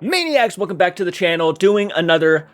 Maniacs, welcome back to the channel, doing another,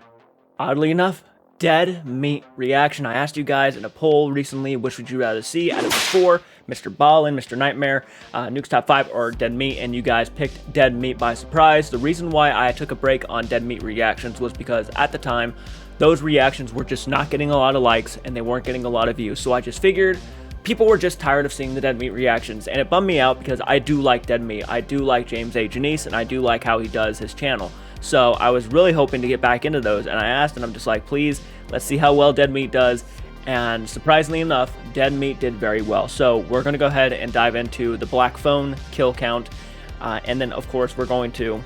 oddly enough, dead meat reaction. I asked you guys in a poll recently, which would you rather see out of the four, Mr. Ballin, Mr. Nightmare, Nuke's Top 5, or Dead Meat, and you guys picked Dead Meat by surprise. The reason why I took a break on Dead Meat reactions was because at the time, those reactions were just not getting a lot of likes, and they weren't getting a lot of views, so I just figured people were just tired of seeing the Dead Meat reactions, and it bummed me out because I do like Dead Meat. I do like James A. Janice, and I do like how he does his channel. So I was really hoping to get back into those, and I asked, and I'm just like, please, let's see how well Dead Meat does. And surprisingly enough, Dead Meat did very well. So we're going to go ahead and dive into the Black Phone kill count, and then, of course, we're going to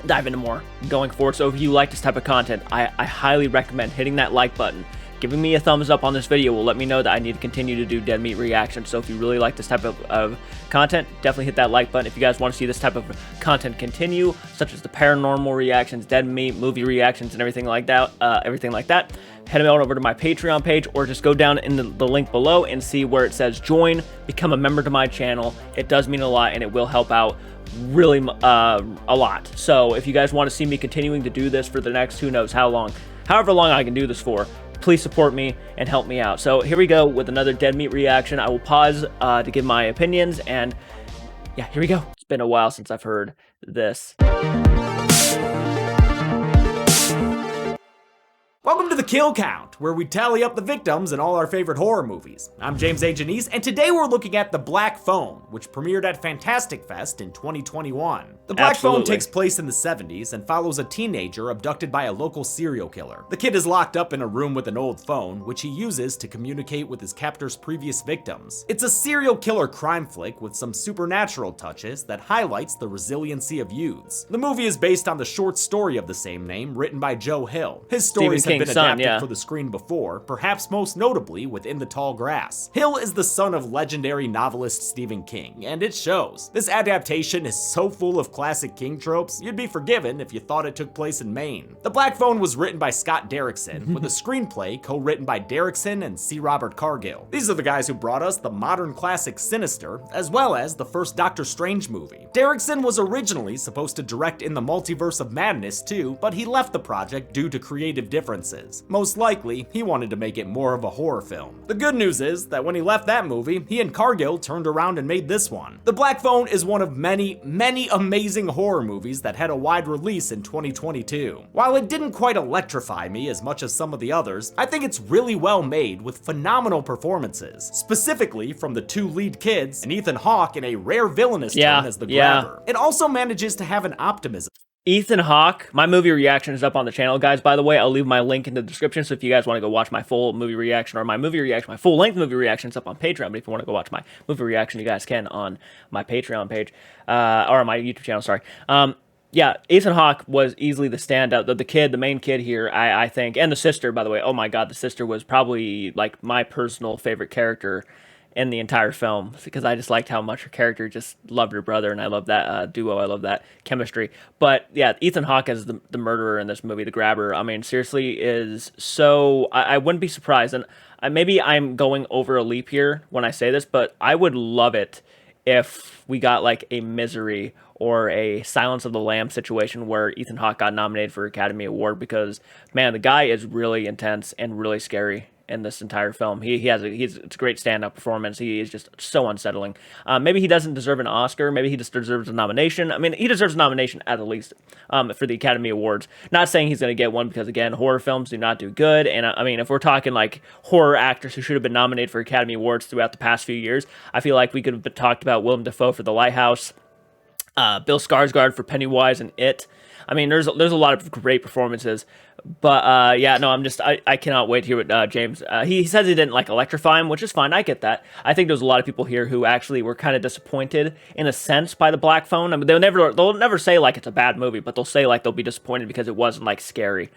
dive into more going forward. So if you like this type of content, I highly recommend hitting that like button. Giving me a thumbs up on this video will let me know that I need to continue to do Dead Meat reactions. So if you really like this type of content, definitely hit that like button. If you guys want to see this type of content continue, such as the paranormal reactions, Dead Meat, movie reactions, and everything like that, head on over to my Patreon page, or just go down in the link below and see where it says join, become a member to my channel. It does mean a lot, and it will help out really a lot. So if you guys want to see me continuing to do this for the next who knows how long, however long I can do this for, please support me and help me out. So here we go with another Dead Meat reaction. I will pause to give my opinions, and yeah, here we go. It's been a while since I've heard this. Welcome to the Kill Count, where we tally up the victims in all our favorite horror movies. I'm James A. Janice, and today we're looking at The Black Phone, which premiered at Fantastic Fest in 2021. The Black Phone takes place in the 70s and follows a teenager abducted by a local serial killer. The kid is locked up in a room with an old phone, which he uses to communicate with his captor's previous victims. It's a serial killer crime flick with some supernatural touches that highlights the resiliency of youths. The movie is based on the short story of the same name written by Joe Hill. His stories have been adapted for the screen before, perhaps most notably with In the Tall Grass. Hill is the son of legendary novelist Stephen King, and it shows. This adaptation is so full of classic King tropes, you'd be forgiven if you thought it took place in Maine. The Black Phone was written by Scott Derrickson, with a screenplay co-written by Derrickson and C. Robert Cargill. These are the guys who brought us the modern classic Sinister, as well as the first Doctor Strange movie. Derrickson was originally supposed to direct In the Multiverse of Madness too, but he left the project due to creative differences. Most likely, he wanted to make it more of a horror film. The good news is that when he left that movie, he and Cargill turned around and made this one. The Black Phone is one of many amazing horror movies that had a wide release in 2022. While it didn't quite electrify me as much as some of the others, I think it's really well made with phenomenal performances, specifically from the two lead kids and Ethan Hawke in a rare villainous turn as the grabber. It also manages to have an optimism. Ethan Hawke, my movie reaction is up on the channel, guys, by the way. I'll leave my link in the description, so if you guys want to go watch my full movie reaction, or my full-length movie reaction, it's up on Patreon, but if you want to go watch my movie reaction, you guys can on my Patreon page, or my YouTube channel, sorry. Yeah, Ethan Hawke was easily the standout, the main kid here, I think, and the sister, by the way. Oh my god, the sister was probably, like, my personal favorite character in the entire film, because I just liked how much her character just loved her brother, and I love that duo, I love that chemistry. But yeah, Ethan Hawke as the murderer in this movie, the grabber, I mean, seriously is so, I wouldn't be surprised, and maybe I'm going over a leap here when I say this, but I would love it if we got like a Misery or a Silence of the Lambs situation where Ethan Hawke got nominated for Academy Award, because man, the guy is really intense and really scary in this entire film. It's a great stand-up performance. He is just so unsettling. Maybe he doesn't deserve an Oscar. Maybe he just deserves a nomination. I mean, he deserves a nomination at the least for the Academy Awards. Not saying he's going to get one, because again, horror films do not do good. And I mean, if we're talking like horror actors who should have been nominated for Academy Awards throughout the past few years, I feel like we could have talked about Willem Dafoe for The Lighthouse, Bill Skarsgård for Pennywise and It. I mean, there's a lot of great performances, but yeah, no, I cannot wait to hear what James, he says he didn't like electrify him, which is fine, I get that. I think there's a lot of people here who actually were kind of disappointed in a sense by The Black Phone. I mean, they'll never say like it's a bad movie, but they'll say like they'll be disappointed because it wasn't like scary.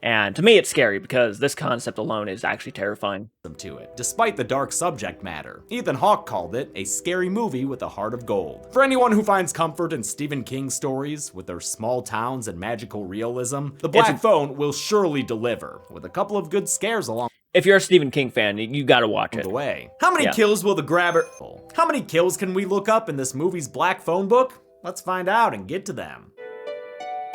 And to me, it's scary because this concept alone is actually terrifying. To it, despite the dark subject matter. Ethan Hawke called it a scary movie with a heart of gold. For anyone who finds comfort in Stephen King stories with their small towns and magical realism, The Black Phone will surely deliver, with a couple of good scares along. If you're a Stephen King fan, you gotta watch it. The way. How many kills will the grabber? How many kills can we look up in this movie's Black Phone book? Let's find out and get to them.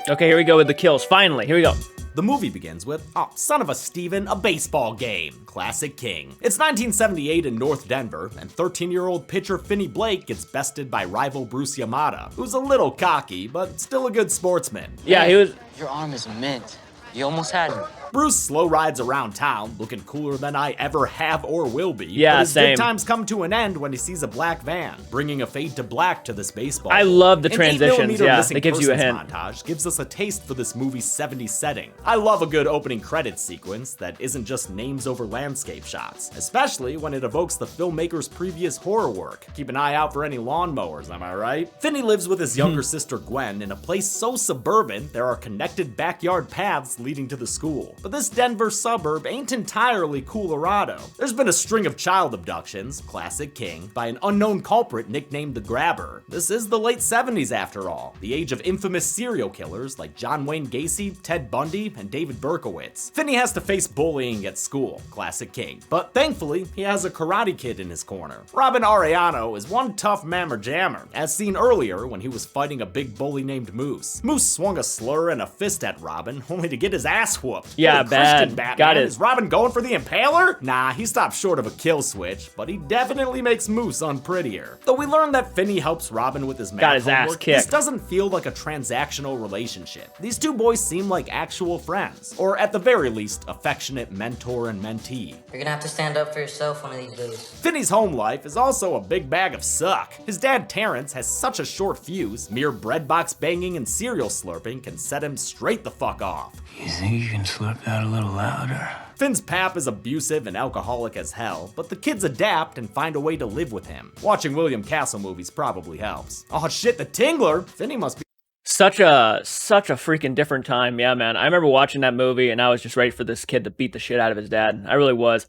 Okay, here we go with the kills. Finally, here we go. The movie begins with, oh, son of a Steven, a baseball game. Classic King. It's 1978 in North Denver, and 13-year-old pitcher Finney Blake gets bested by rival Bruce Yamada, who's a little cocky, but still a good sportsman. Yeah, he was... Your arm is mint. You almost had me. Bruce slow rides around town, looking cooler than I ever have or will be. Yeah, but his same. good times come to an end when he sees a black van, bringing a fade to black to this baseball. I love the An transitions, 8mm yeah, missing that gives you a persons hint. montage gives us a taste for this movie's 70s setting. I love a good opening credits sequence that isn't just names over landscape shots, especially when it evokes the filmmaker's previous horror work. Keep an eye out for any lawnmowers, am I right? Finney lives with his younger sister Gwen in a place so suburban there are connected backyard paths leading to the school. But this Denver suburb ain't entirely Colorado. There's been a string of child abductions, classic King, by an unknown culprit nicknamed the Grabber. This is the late 70s after all, the age of infamous serial killers like John Wayne Gacy, Ted Bundy, and David Berkowitz. Finney has to face bullying at school, classic King, but thankfully he has a Karate Kid in his corner. Robin Arellano is one tough mammer jammer, as seen earlier when he was fighting a big bully named Moose. Moose swung a slur and a fist at Robin, only to get his ass whooped. Yeah, What a bad. Christian Batman. Got it. Is Robin going for the Impaler? Nah, he stopped short of a kill switch, but he definitely makes Moose unprettier. Though we learn that Finney helps Robin with his math Got his ass homework, kicked. this doesn't feel like a transactional relationship. These two boys seem like actual friends, or at the very least, affectionate mentor and mentee. You're gonna have to stand up for yourself one of these days. Finney's home life is also a big bag of suck. His dad Terrence has such a short fuse, mere breadbox banging and cereal slurping can set him straight the fuck off. You think you can slurp that a little louder? Finn's pap is abusive and alcoholic as hell, but the kids adapt and find a way to live with him. Watching William Castle movies probably helps. Oh shit, the Tingler! Finney must be Such a freaking different time. Yeah, man. I remember watching that movie and I was just ready for this kid to beat the shit out of his dad. I really was.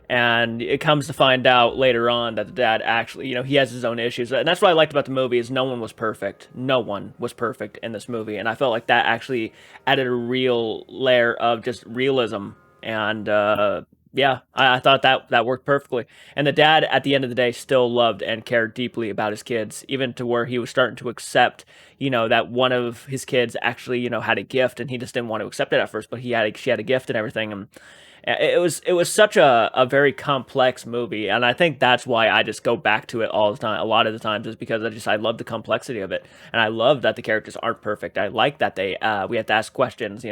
And it comes to find out later on that the dad actually, he has his own issues. And that's what I liked about the movie is no one was perfect. No one was perfect in this movie. And I felt like that actually added a real layer of just realism. And yeah, I thought that worked perfectly. And the dad, at the end of the day, still loved and cared deeply about his kids, even to where he was starting to accept, that one of his kids actually, had a gift, and he just didn't want to accept it at first, but she had a gift and everything. And it was such a very complex movie, and I think that's why I just go back to it all the time. A lot of the times is because I love the complexity of it, and I love that the characters aren't perfect. I like that we have to ask questions,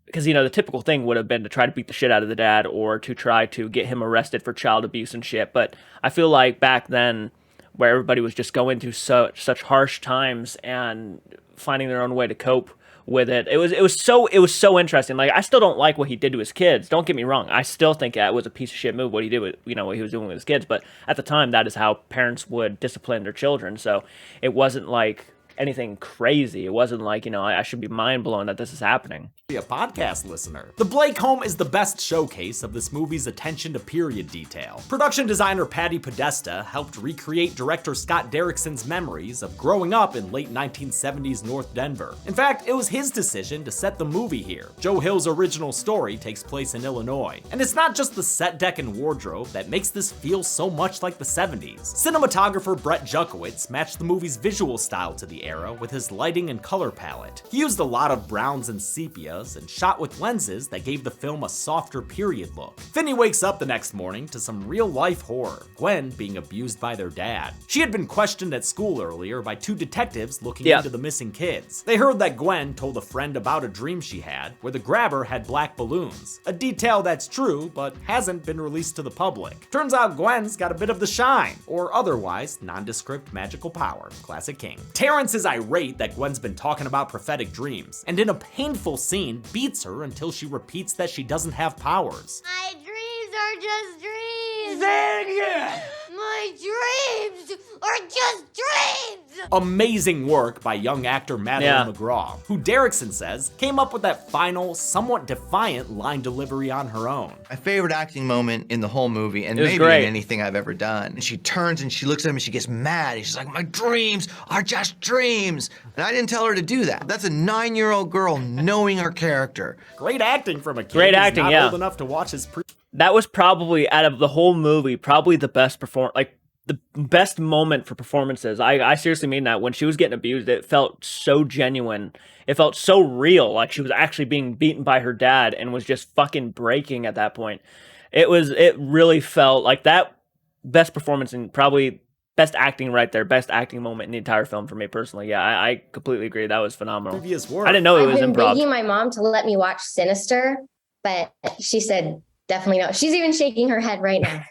because, the typical thing would have been to try to beat the shit out of the dad or to try to get him arrested for child abuse and shit. But I feel like back then, where everybody was just going through such harsh times and finding their own way to cope with it, it was so interesting. Like, I still don't like what he did to his kids. Don't get me wrong. I still think that was a piece of shit move, what he did with, what he was doing with his kids. But at the time, that is how parents would discipline their children. So it wasn't like anything crazy. It wasn't like, I should be mind blown that this is happening. a podcast listener. The Blake home is the best showcase of this movie's attention to period detail. Production designer Patty Podesta helped recreate director Scott Derrickson's memories of growing up in late 1970s North Denver. In fact, it was his decision to set the movie here. Joe Hill's original story takes place in Illinois, and it's not just the set deck and wardrobe that makes this feel so much like the 70s. Cinematographer Brett Jukowitz matched the movie's visual style to the era with his lighting and color palette. He used a lot of browns and sepias and shot with lenses that gave the film a softer period look. Finney wakes up the next morning to some real-life horror, Gwen being abused by their dad. She had been questioned at school earlier by two detectives looking into the missing kids. They heard that Gwen told a friend about a dream she had where the grabber had black balloons, a detail that's true but hasn't been released to the public. Turns out Gwen's got a bit of the shine, or otherwise nondescript magical power, classic King. Terrence is irate that Gwen's been talking about prophetic dreams, and in a painful scene beats her until she repeats that she doesn't have powers. My dreams are just dreams. Say it again! My dreams are just dreams. Amazing work by young actor Madeline McGraw, who Derrickson says came up with that final, somewhat defiant line delivery on her own. My favorite acting moment in the whole movie, and It was maybe great. in anything I've ever done. And she turns and she looks at him and she gets mad. And she's like, my dreams are just dreams. And I didn't tell her to do that. That's a 9-year-old girl knowing her character. Great acting from a kid Great who's acting, not yeah. old enough to watch his That was probably, out of the whole movie, probably the best performance. Like, the best moment for performances. I seriously mean that. When she was getting abused, it felt so genuine. It felt so real, like she was actually being beaten by her dad and was just fucking breaking at that point. It really felt like that best performance and probably best acting right there, best acting moment in the entire film for me personally. Yeah, I completely agree. That was phenomenal. Previous work. I didn't know it I've was been improv. begging my mom to let me watch Sinister, but she said definitely no. She's even shaking her head right now.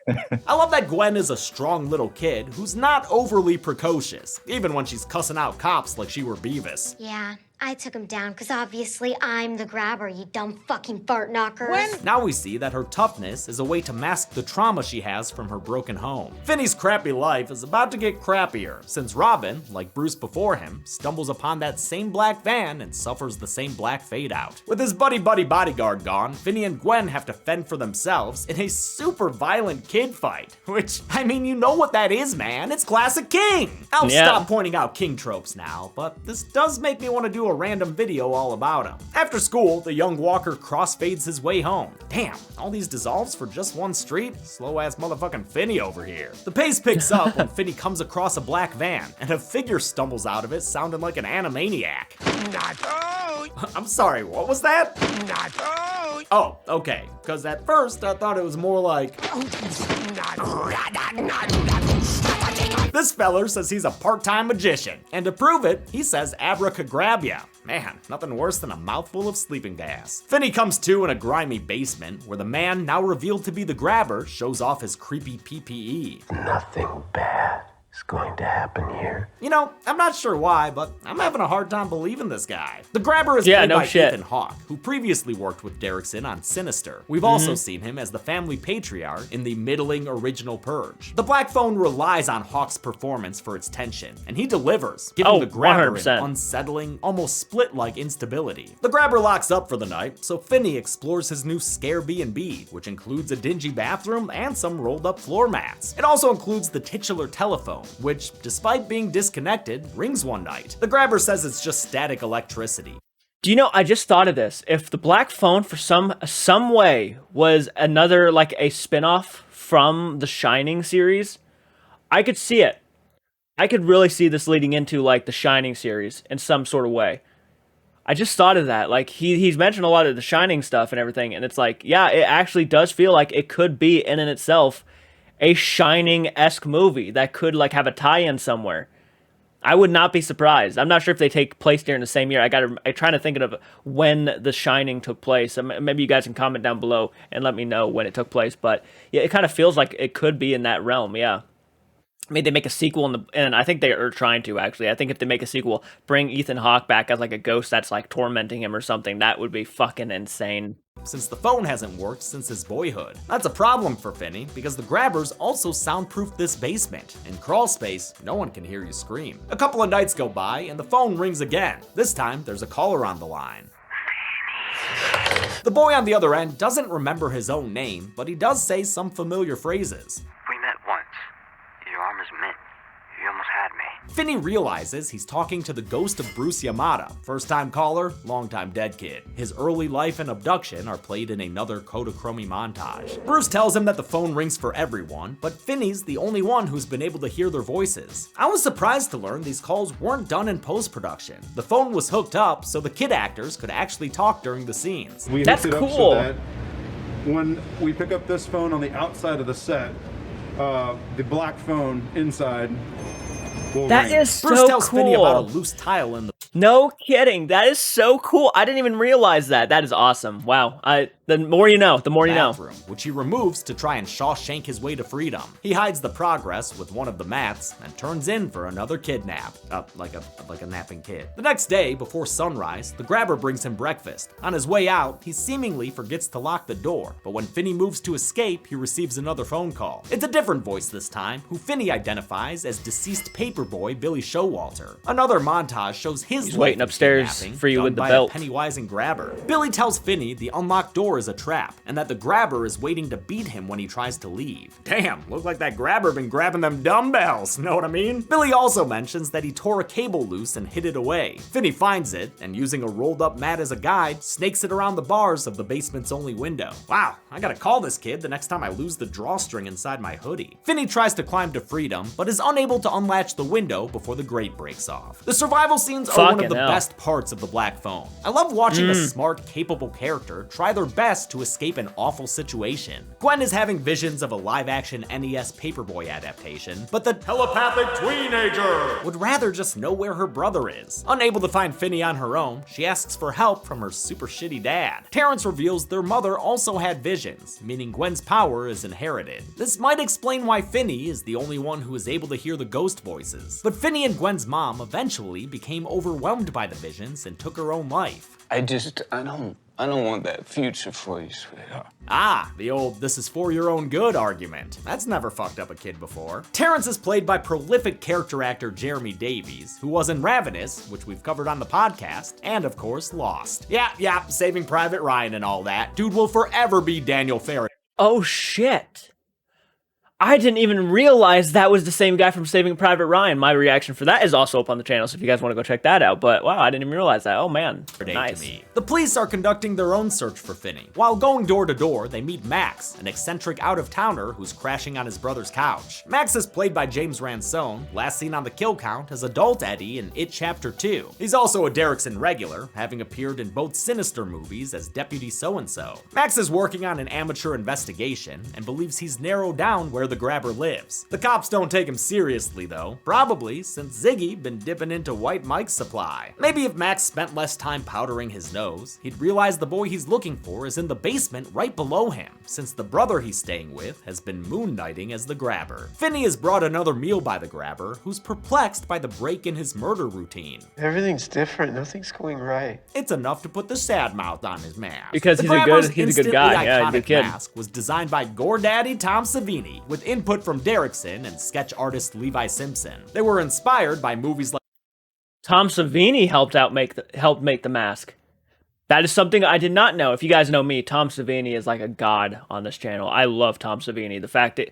I love that Gwen is a strong little kid who's not overly precocious, even when she's cussing out cops like she were Beavis. Yeah, I took him down because obviously I'm the grabber, you dumb fucking fart knockers. Now we see that her toughness is a way to mask the trauma she has from her broken home. Finney's crappy life is about to get crappier, since Robin, like Bruce before him, stumbles upon that same black van and suffers the same black fade out. With his buddy bodyguard gone, Finney and Gwen have to fend for themselves in a super violent kid fight. Which, I mean, you know what that is, man. It's classic King. I'll stop pointing out King tropes now, but this does make me want to do a random video all about him. After school, the young walker crossfades his way home. Damn, all these dissolves for just one street? Slow ass motherfucking Finney over here. The pace picks up when Finney comes across a black van, and a figure stumbles out of it sounding like an animaniac. I'm sorry, what was that? Oh, okay, because at first I thought it was more like... This feller says he's a part-time magician, and to prove it, he says abracadabra. Man, nothing worse than a mouthful of sleeping gas. Finney comes to in a grimy basement, where the man, now revealed to be the grabber, shows off his creepy PPE. Nothing bad is going to happen here. You know, I'm not sure why, but I'm having a hard time believing this guy. The grabber is played by Ethan Hawke, who previously worked with Derrickson on Sinister. We've also seen him as the family patriarch in the middling original Purge. The Black Phone relies on Hawke's performance for its tension, and he delivers, giving the grabber 100%. an unsettling, almost split-like instability. The grabber locks up for the night, so Finney explores his new scare B&B, which includes a dingy bathroom and some rolled-up floor mats. It also includes the titular telephone, which, despite being disconnected, rings one night. The grabber says it's just static electricity. Do you know, I just thought of this. If the Black Phone for some way was another, like, a spin-off from the Shining series, I could see it. I could really see this leading into, like, the Shining series in some sort of way. I just thought of that. Like, he's mentioned a lot of the Shining stuff and everything, and it's like, yeah, it actually does feel like it could be, in and itself, a Shining-esque movie that could, like, have a tie-in somewhere. I would not be surprised. I'm not sure if they take place during the same year. I'm trying to think of when The Shining took place. Maybe you guys can comment down below and let me know when it took place. But yeah, it kind of feels like it could be in that realm. Yeah. Maybe they make a sequel, and I think they are trying to, actually. I think if they make a sequel, bring Ethan Hawke back as, like, a ghost that's, like, tormenting him or something. That would be fucking insane. Since the phone hasn't worked since his boyhood. That's a problem for Finney, because the grabbers also soundproof this basement. In crawl space, no one can hear you scream. A couple of nights go by, and the phone rings again. This time, there's a caller on the line. The boy on the other end doesn't remember his own name, but he does say some familiar phrases. We met once. Your arm is mint. You almost had me. Finney realizes he's talking to the ghost of Bruce Yamada. First-time caller, long-time dead kid. His early life and abduction are played in another Kodachrome montage. Bruce tells him that the phone rings for everyone, but Finney's the only one who's been able to hear their voices. I was surprised to learn these calls weren't done in post-production. The phone was hooked up so the kid actors could actually talk during the scenes. That's cool. So that when we pick up this phone on the outside of the set, the black phone inside will ring. Is so Bruce tells cool. Finney about a loose tile in the No kidding. That is so cool. I didn't even realize that. That is awesome. Wow. The more you know, the more you know. bathroom, which he removes to try and Shawshank his way to freedom. He hides the progress with one of the mats and turns in for another kidnap. Like a napping kid. The next day, before sunrise, the grabber brings him breakfast. On his way out, he seemingly forgets to lock the door, but when Finney moves to escape, he receives another phone call. It's a different voice this time, who Finney identifies as deceased paperboy Billy Showalter. Another montage shows his He's waiting upstairs for you with the belt. Pennywise and grabber. Billy tells Finney the unlocked door door is a trap, and that the grabber is waiting to beat him when he tries to leave. Damn, look like that grabber been grabbing them dumbbells, know what I mean? Billy also mentions that he tore a cable loose and hid it away. Finney finds it, and using a rolled up mat as a guide, snakes it around the bars of the basement's only window. Wow, I gotta call this kid the next time I lose the drawstring inside my hoodie. Finney tries to climb to freedom, but is unable to unlatch the window before the grate breaks off. The survival scenes are one of the best parts of the Black Phone. I love watching a smart, capable character try their best to escape an awful situation. Gwen is having visions of a live-action NES Paperboy adaptation, but the telepathic teenager would rather just know where her brother is. Unable to find Finney on her own, she asks for help from her super shitty dad. Terrence reveals their mother also had visions, meaning Gwen's power is inherited. This might explain why Finney is the only one who is able to hear the ghost voices. But Finney and Gwen's mom eventually became overwhelmed by the visions and took her own life. I don't want that future for you, sweetheart. Ah, the old "this is for your own good" argument. That's never fucked up a kid before. Terrence is played by prolific character actor Jeremy Davies, who was in Ravenous, which we've covered on the podcast, and of course, Lost. Yeah, Saving Private Ryan and all that. Dude will forever be Daniel Ferry. Oh shit. I didn't even realize that was the same guy from Saving Private Ryan. My reaction for that is also up on the channel, so if you guys want to go check that out. But wow, I didn't even realize that. Oh man, nice. The police are conducting their own search for Finney. While going door to door, they meet Max, an eccentric out-of-towner who's crashing on his brother's couch. Max is played by James Ransone, last seen on the kill count as Adult Eddie in It Chapter 2. He's also a Derrickson regular, having appeared in both Sinister movies as Deputy So-and-so. Max is working on an amateur investigation and believes he's narrowed down where the grabber lives. The cops don't take him seriously though, probably since Ziggy been dipping into White Mike's supply. Maybe if Max spent less time powdering his nose, he'd realize the boy he's looking for is in the basement right below him, since the brother he's staying with has been moon knighting as the grabber. Finney is brought another meal by the grabber, who's perplexed by the break in his murder routine. Everything's different. Nothing's going right. It's enough to put the sad mouth on his mask. Because he's a good guy. Yeah, he's a good kid. Mask was designed by Gore Daddy Tom Savini, with input from Derrickson and sketch artist Levi Simpson. They were inspired by movies like Tom Savini helped make the mask. That is something I did not know. If you guys know me, Tom Savini is like a god on this channel. I love Tom Savini. The fact that,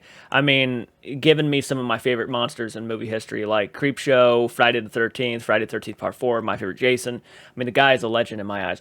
given me some of my favorite monsters in movie history, like Creepshow, Friday the 13th, Friday the 13th Part 4, my favorite Jason. The guy is a legend in my eyes.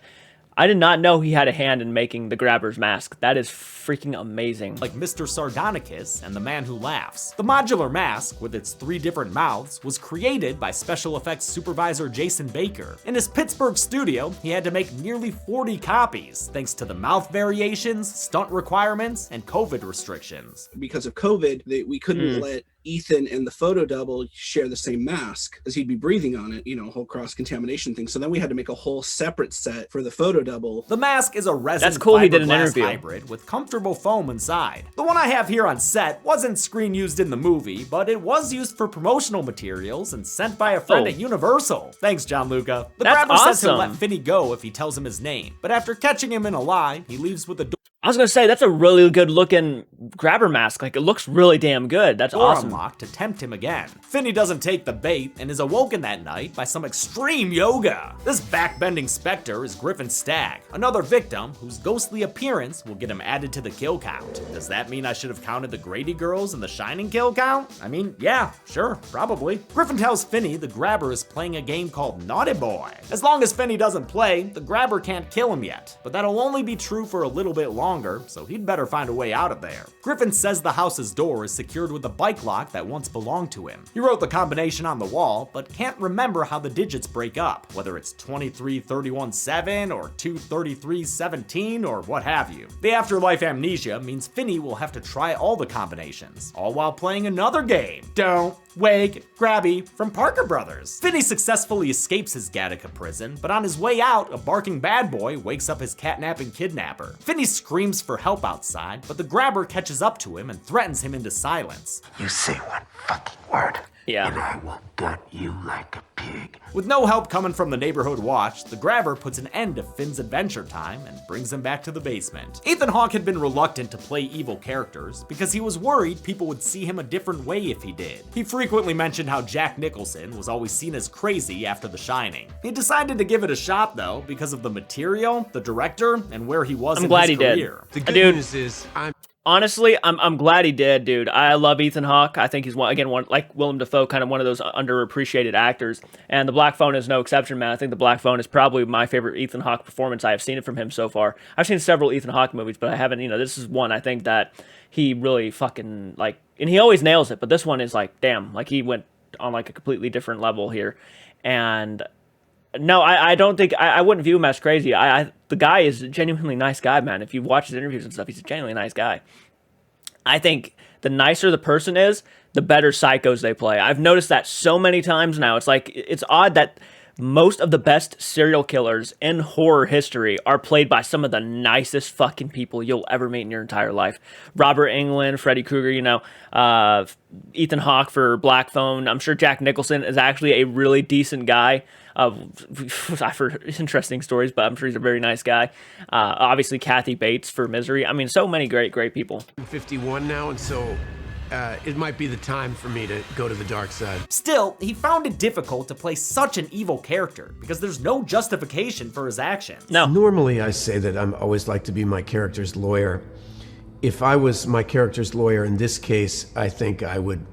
I did not know he had a hand in making the grabber's mask. That is freaking amazing. Like Mr. Sardonicus and the Man Who Laughs. The modular mask, with its 3 different mouths, was created by special effects supervisor Jason Baker. In his Pittsburgh studio, he had to make nearly 40 copies, thanks to the mouth variations, stunt requirements, and COVID restrictions. Because of COVID, we couldn't let Ethan and the photo double share the same mask, because he'd be breathing on it, a whole cross-contamination thing. So then we had to make a whole separate set for the photo double. The mask is a resin fiberglass hybrid with comfortable foam inside. The one I have here on set wasn't screen used in the movie, but it was used for promotional materials and sent by a friend at Universal. Thanks, John Luca. The grabber says he'll let Finney go if he tells him his name, but after catching him in a lie, he leaves with a I was gonna say, that's a really good looking grabber mask. Like, it looks really damn good. That's awesome. Unlocked to tempt him again. Finney doesn't take the bait and is awoken that night by some extreme yoga. This backbending specter is Griffin Stagg, another victim whose ghostly appearance will get him added to the kill count. Does that mean I should have counted the Grady girls in the Shining kill count? Yeah, sure, probably. Griffin tells Finney the grabber is playing a game called Naughty Boy. As long as Finney doesn't play, the grabber can't kill him yet, but that'll only be true for a little bit longer, so he'd better find a way out of there. Griffin says the house's door is secured with a bike lock that once belonged to him. He wrote the combination on the wall, but can't remember how the digits break up, whether it's 2331-7 or 233-17 or what have you. The afterlife amnesia means Finney will have to try all the combinations, all while playing another game. Don't Wake Grabby from Parker Brothers. Finney successfully escapes his Gattaca prison, but on his way out, a barking bad boy wakes up his catnapping kidnapper. Finney screams for help outside, but the grabber catches up to him and threatens him into silence. You say one fucking word, Yeah. And I will gut you like a pig. With no help coming from the neighborhood watch, the grabber puts an end to Finn's adventure time and brings him back to the basement. Ethan Hawke had been reluctant to play evil characters because he was worried people would see him a different way if he did. He frequently mentioned how Jack Nicholson was always seen as crazy after The Shining. He decided to give it a shot though because of the material, the director, and where he was in his career. The good news is honestly, I'm glad he did, dude. I love Ethan Hawke. I think he's one like Willem Dafoe, kind of one of those underappreciated actors. And The Black Phone is no exception, man. I think The Black Phone is probably my favorite Ethan Hawke performance. I have seen it from him so far. I've seen several Ethan Hawke movies, but I haven't, this is one I think that he really fucking, like, and he always nails it, but this one is like, damn, like he went on like a completely different level here. And no, I don't think, I wouldn't view him as crazy. The guy is a genuinely nice guy, man. If you watch his interviews and stuff, he's a genuinely nice guy. I think the nicer the person is, the better psychos they play. I've noticed that so many times now. It's like, it's odd that most of the best serial killers in horror history are played by some of the nicest fucking people you'll ever meet in your entire life. Robert Englund, Freddy Krueger, Ethan Hawke for Black Phone. I'm sure Jack Nicholson is actually a really decent guy. I've heard interesting stories, but I'm sure he's a very nice guy. Obviously, Kathy Bates for Misery. I mean, so many great people. I'm 51 now, and so it might be the time for me to go to the dark side. Still, he found it difficult to play such an evil character because there's no justification for his actions. No. Normally, I say that I'm always like to be my character's lawyer. If I was my character's lawyer in this case, I think I would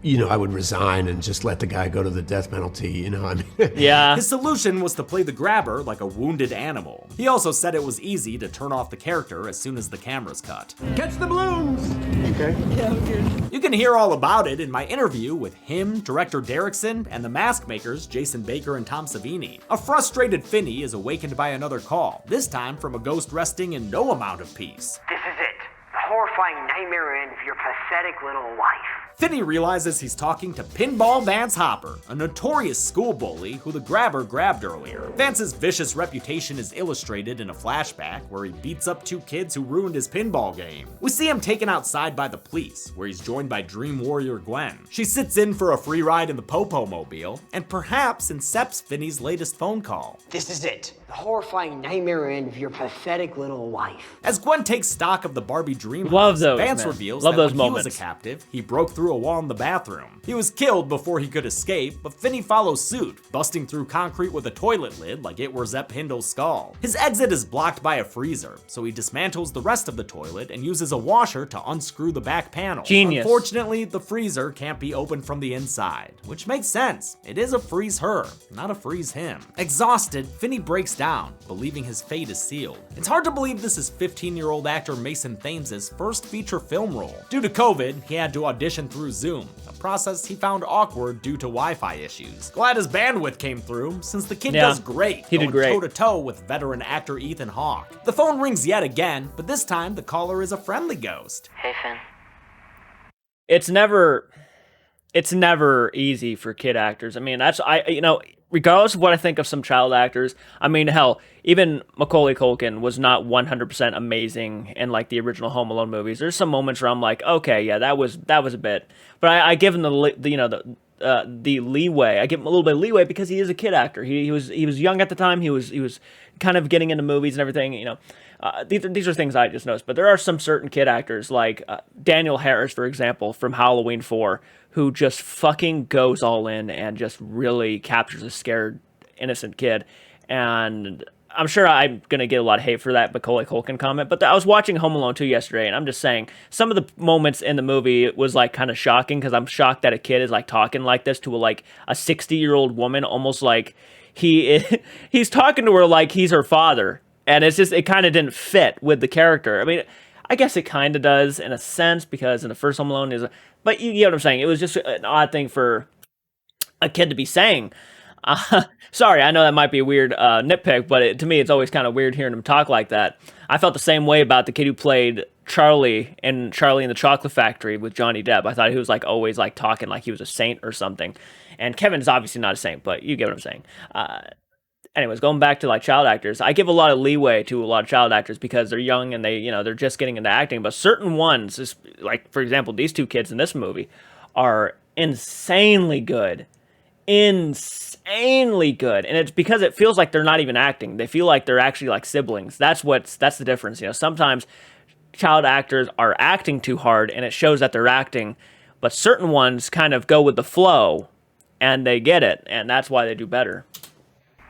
resign and just let the guy go to the death penalty, I mean. Yeah. His solution was to play the grabber like a wounded animal. He also said it was easy to turn off the character as soon as the cameras cut. Catch the balloons! Okay. Yeah, I'm good. You can hear all about it in my interview with him, director Derrickson, and the mask makers Jason Baker and Tom Savini. A frustrated Finney is awakened by another call, this time from a ghost resting in no amount of peace. This is it. The horrifying nightmare end of your pathetic little life. Finney realizes he's talking to Pinball Vance Hopper, a notorious school bully who the grabber grabbed earlier. Vance's vicious reputation is illustrated in a flashback where he beats up two kids who ruined his pinball game. We see him taken outside by the police, where he's joined by Dream Warrior Gwen. She sits in for a free ride in the Popo Mobile, and perhaps incepts Finney's latest phone call. This is it. The horrifying nightmare end of your pathetic little life. As Gwen takes stock of the Barbie dream Love house, those, Vance man. reveals Love that those when moments. he was a captive, he broke through a wall in the bathroom. He was killed before he could escape, but Finney follows suit, busting through concrete with a toilet lid like it were Zepp Hindle's skull. His exit is blocked by a freezer, so he dismantles the rest of the toilet and uses a washer to unscrew the back panel. Genius. Unfortunately, the freezer can't be opened from the inside, which makes sense. It is a freeze her, not a freeze him. Exhausted, Finney breaks down, believing his fate is sealed. It's hard to believe this is 15-year-old actor Mason Thames' first feature film role. Due to COVID, he had to audition through Zoom, a process he found awkward due to Wi-Fi issues. Glad his bandwidth came through, since the kid does great, he did great. toe-to-toe with veteran actor Ethan Hawke. The phone rings yet again, but this time the caller is a friendly ghost. Hey, Finn. It's never easy for kid actors. I mean, regardless of what I think of some child actors, I mean, hell, even Macaulay Culkin was not 100% amazing in like the original Home Alone movies. There's some moments where I'm like, okay, yeah, that was a bit, but I give him the leeway. I give him a little bit of leeway because he is a kid actor. He was young at the time. He was kind of getting into movies and everything. These are things I just noticed. But there are some certain kid actors like Daniel Harris, for example, from Halloween 4, who just fucking goes all in and just really captures a scared, innocent kid. And I'm sure I'm going to get a lot of hate for that Macaulay Culkin comment, but I was watching Home Alone 2 yesterday, and I'm just saying, some of the moments in the movie was like kind of shocking, because I'm shocked that a kid is like talking like this to a 60-year-old woman, almost like he's talking to her like he's her father. And it kind of didn't fit with the character. I mean, I guess it kind of does in a sense, because in the first Home Alone but you get what I'm saying. It was just an odd thing for a kid to be saying. Sorry, I know that might be a weird nitpick, but to me, it's always kind of weird hearing him talk like that. I felt the same way about the kid who played Charlie in Charlie and the Chocolate Factory with Johnny Depp. I thought he was always talking like he was a saint or something. And Kevin's obviously not a saint, but you get what I'm saying. Anyways, going back to child actors, I give a lot of leeway to a lot of child actors because they're young and they're just getting into acting. But certain ones, for example, these two kids in this movie are insanely good. Insanely good. And it's because it feels like they're not even acting. They feel like they're actually like siblings. That's the difference. You know, sometimes child actors are acting too hard and it shows that they're acting, but certain ones kind of go with the flow and they get it, and that's why they do better.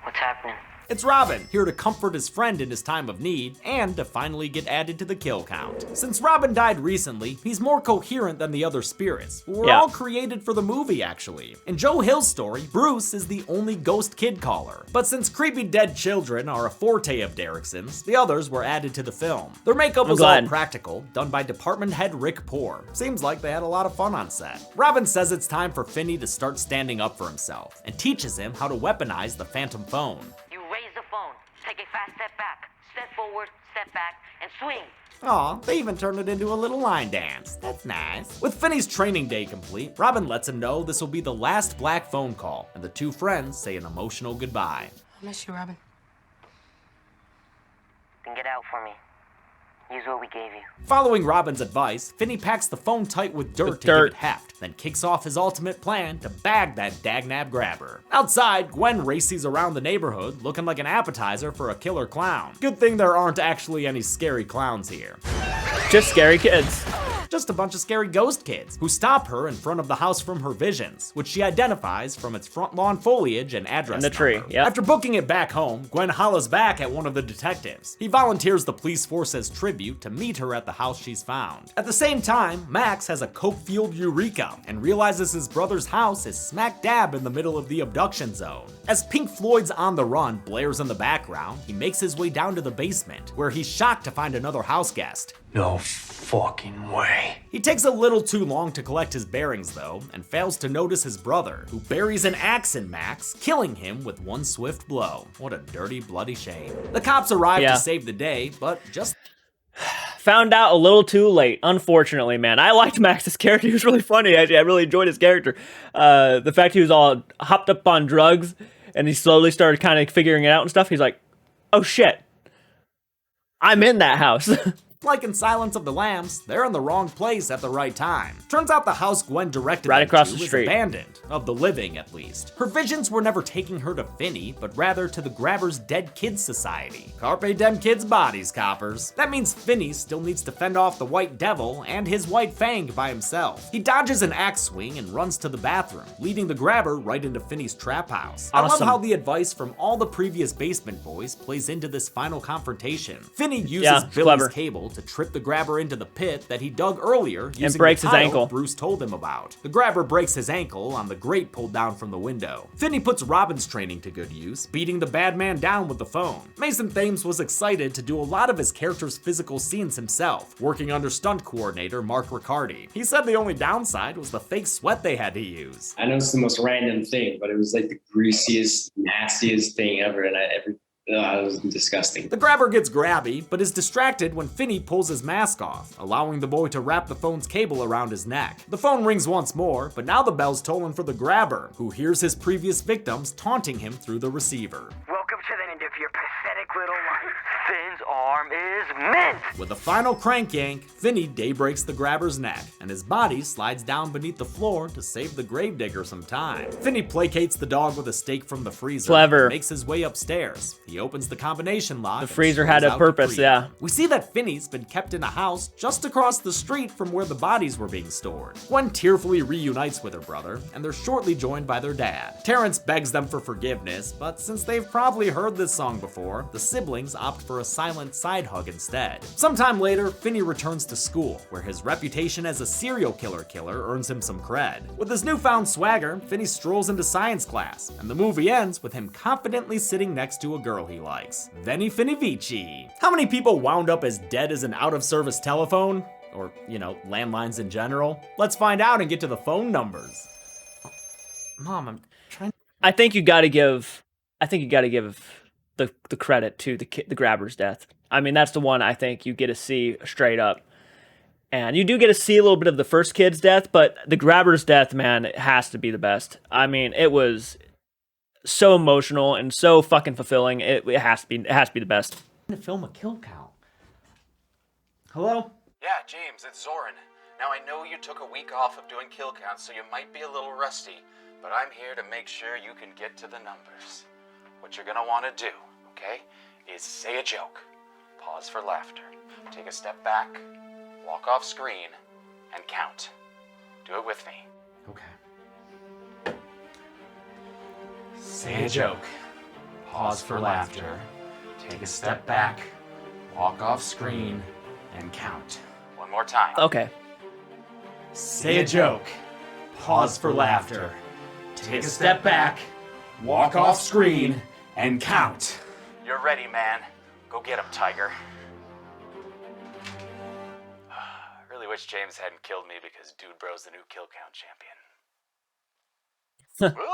What's happening? It's Robin, here to comfort his friend in his time of need, and to finally get added to the kill count. Since Robin died recently, he's more coherent than the other spirits, who were all created for the movie, actually. In Joe Hill's story, Bruce is the only ghost kid caller. But since creepy dead children are a forte of Derrickson's, the others were added to the film. Their makeup was all practical, done by department head Rick Poor. Seems like they had a lot of fun on set. Robin says it's time for Finney to start standing up for himself, and teaches him how to weaponize the phantom phone. Take a fast step back, step forward, step back, and swing. Aw, they even turned it into a little line dance. That's nice. With Finney's training day complete, Robin lets him know this will be the last black phone call, and the two friends say an emotional goodbye. I miss you, Robin. Then get out for me. Use what we gave you. Following Robin's advice, Finney packs the phone tight with dirt to give it heft, then kicks off his ultimate plan to bag that dagnab grabber. Outside, Gwen races around the neighborhood looking like an appetizer for a killer clown. Good thing there aren't actually any scary clowns here. Just scary kids. Just a bunch of scary ghost kids who stop her in front of the house from her visions, which she identifies from its front lawn foliage and address the tree. Yep. After booking it back home, Gwen hollers back at one of the detectives. He volunteers the police force as tribute to meet her at the house she's found. At the same time, Max has a coke-fueled eureka and realizes his brother's house is smack dab in the middle of the abduction zone. As Pink Floyd's On the Run blares in the background, he makes his way down to the basement, where he's shocked to find another house guest. No fucking way. He takes a little too long to collect his bearings though, and fails to notice his brother, who buries an axe in Max, killing him with one swift blow. What a dirty, bloody shame. The cops arrive to save the day, but just found out a little too late, unfortunately, man. I liked Max's character. He was really funny, actually. I really enjoyed his character. The fact he was all hopped up on drugs, and he slowly started kind of figuring it out and stuff. He's like, oh shit, I'm in that house. Like in Silence of the Lambs, they're in the wrong place at the right time. Turns out the house Gwen directed right them across to the is street. abandoned, of the living at least. Her visions were never taking her to Finney, but rather to the Grabber's Dead Kids Society. Carpe dem kids' bodies, coppers. That means Finney still needs to fend off the White Devil and his White Fang by himself. He dodges an axe swing and runs to the bathroom, leading the Grabber right into Finney's trap house. I love how the advice from all the previous basement boys plays into this final confrontation. Finney uses Billy's cable to trip the Grabber into the pit that he dug earlier using and breaks the his ankle. Bruce told him about. The Grabber breaks his ankle on the grate pulled down from the window. Finney puts Robin's training to good use, beating the bad man down with the phone. Mason Thames was excited to do a lot of his character's physical scenes himself, working under stunt coordinator Mark Riccardi. He said the only downside was the fake sweat they had to use. I know it's the most random thing, but it was like the greasiest, nastiest thing ever, and it was disgusting. The Grabber gets grabby, but is distracted when Finney pulls his mask off, allowing the boy to wrap the phone's cable around his neck. The phone rings once more, but now the bell's tolling for the Grabber, who hears his previous victims taunting him through the receiver. Welcome to the end of your pathetic little life. Finn's arm is mint! With a final crank yank, Finney daybreaks the Grabber's neck, and his body slides down beneath the floor to save the gravedigger some time. Finney placates the dog with a steak from the freezer. Clever. And makes his way upstairs. He opens the combination lock. The freezer had a purpose, yeah. We see that Finney's been kept in a house just across the street from where the bodies were being stored. Gwen tearfully reunites with her brother, and they're shortly joined by their dad. Terrence begs them for forgiveness, but since they've probably heard this song before, the siblings opt for a silent side hug instead. Sometime later, Finney returns to school, where his reputation as a serial killer earns him some cred. With his newfound swagger, Finney strolls into science class, and the movie ends with him confidently sitting next to a girl he likes. Veni Finny Vici. How many people wound up as dead as an out-of-service telephone? Or, you know, landlines in general? Let's find out and get to the phone numbers. Mom, I'm trying. I think you gotta give the credit to the Grabber's death. I mean, that's the one I think you get to see straight up. And you do get to see a little bit of the first kid's death, but the Grabber's death, man, it has to be the best. I mean, it was so emotional and so fucking fulfilling. It has to be the best. To film a kill count. Hello? Yeah, James, it's Zoran. Now, I know you took a week off of doing kill counts, so you might be a little rusty, but I'm here to make sure you can get to the numbers. What you're gonna want to do, okay, is say a joke, pause for laughter, take a step back, walk off screen, and count. Do it with me. Okay. Say a joke, pause for laughter, take a step back, walk off screen, and count. One more time. Okay. Say a joke, pause for laughter, take a step back, walk off screen, and count. You're ready, man. Go get him, Tiger. Really wish James hadn't killed me because Dude Bro's the new kill count champion.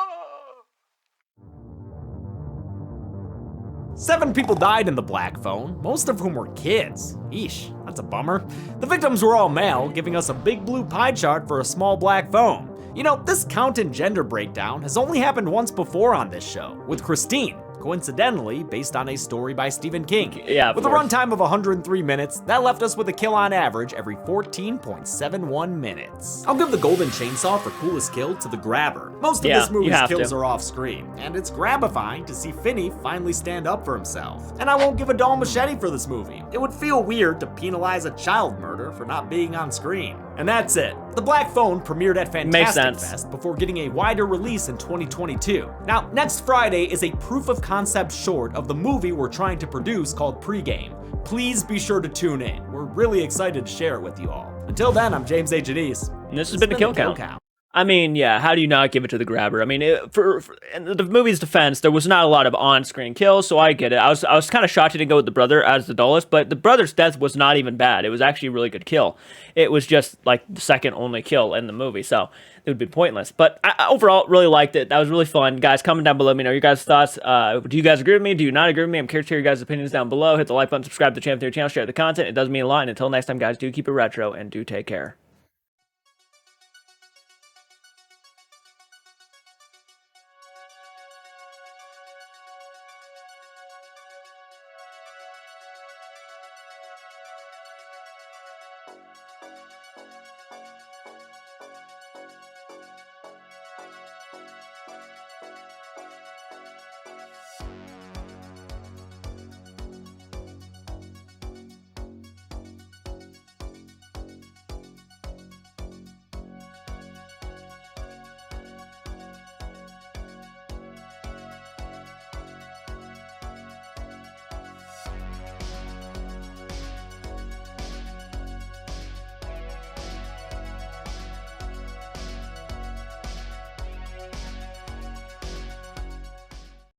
7 people died in the Black Phone, most of whom were kids. Eesh, that's a bummer. The victims were all male, giving us a big blue pie chart for a small black phone. You know, this count and gender breakdown has only happened once before on this show, with Christine, coincidentally based on a story by Stephen King. Yeah, with a runtime of 103 minutes, that left us with a kill on average every 14.71 minutes. I'll give the golden chainsaw for coolest kill to the grabber. Most of this movie's kills are off screen, and it's gratifying to see Finney finally stand up for himself. And I won't give a dull machete for this movie. It would feel weird to penalize a child murder for not being on screen. And that's it. The Black Phone premiered at Fantastic Fest before getting a wider release in 2022. Now, next Friday is a proof of concept short of the movie we're trying to produce called Pregame. Please be sure to tune in. We're really excited to share it with you all. Until then, I'm James A. Janice. And this has been the Kill Count. I mean, yeah, how do you not give it to the grabber? I mean, in the movie's defense, there was not a lot of on-screen kills, so I get it. I was kind of shocked he didn't go with the brother as the dullest, but the brother's death was not even bad. It was actually a really good kill. It was just like the second only kill in the movie, so it would be pointless. But I overall really liked it. That was really fun. Guys, comment down below. Let me know your guys' thoughts. Do you guys agree with me? Do you not agree with me? I'm curious to hear your guys' opinions down below. Hit the like button, subscribe to the channel, share the content. It does mean a lot. And until next time, guys, do keep it retro and do take care.